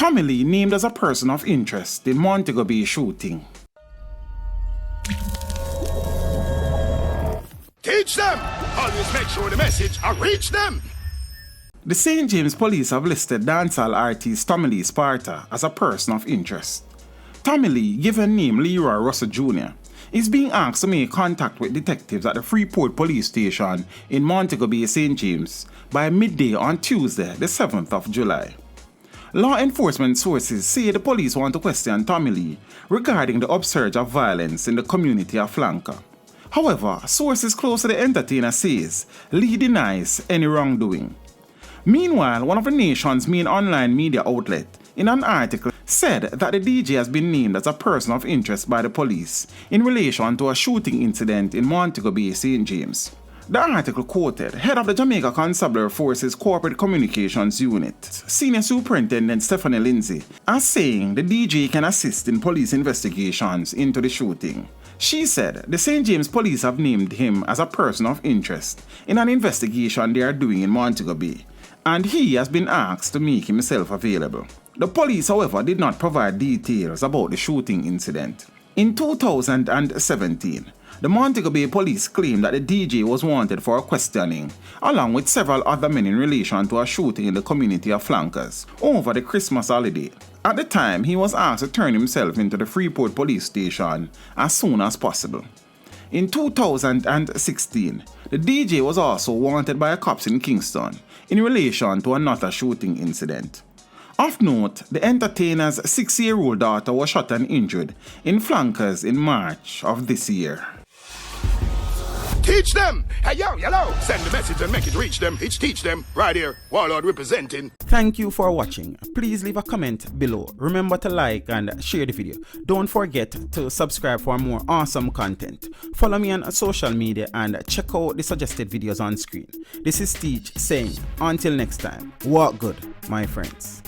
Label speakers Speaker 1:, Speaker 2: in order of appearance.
Speaker 1: Tommy Lee named as a person of interest in Montego Bay shooting.
Speaker 2: Teach them! Always make sure the message reach them!
Speaker 1: The St. James police have listed dancehall artist Tommy Lee Sparta as a person of interest. Tommy Lee, given name Leroy Russell Jr., is being asked to make contact with detectives at the Freeport Police Station in Montego Bay, St. James by midday on Tuesday, the 7th of July. Law enforcement sources say the police want to question Tommy Lee regarding the upsurge of violence in the community of Flanker. However, sources close to the entertainer says Lee denies any wrongdoing. Meanwhile, one of the nation's main online media outlets, in an article, said that the DJ has been named as a person of interest by the police in relation to a shooting incident in Montego Bay, St. James. The article quoted head of the Jamaica Constabulary Force's Corporate Communications Unit, Senior Superintendent Stephanie Lindsay, as saying the DJ can assist in police investigations into the shooting. She said the St. James police have named him as a person of interest in an investigation they are doing in Montego Bay, and he has been asked to make himself available. The police, however, did not provide details about the shooting incident. In 2017, the Montego Bay police claimed that the DJ was wanted for a questioning, along with several other men in relation to a shooting in the community of Flankers over the Christmas holiday. At the time, he was asked to turn himself into the Freeport Police Station as soon as possible. In 2016, the DJ was also wanted by cops in Kingston in relation to another shooting incident. Of note, the entertainer's 6-year-old daughter was shot and injured in Flankers in March of this year.
Speaker 2: Teach them! Hey, yo, hello! Send the message and make it reach them. It's teach them. Right here, Warlord representing.
Speaker 1: Thank you for watching. Please leave a comment below. Remember to like and share the video. Don't forget to subscribe for more awesome content. Follow me on social media and check out the suggested videos on screen. This is Teach saying, until next time, walk good, my friends.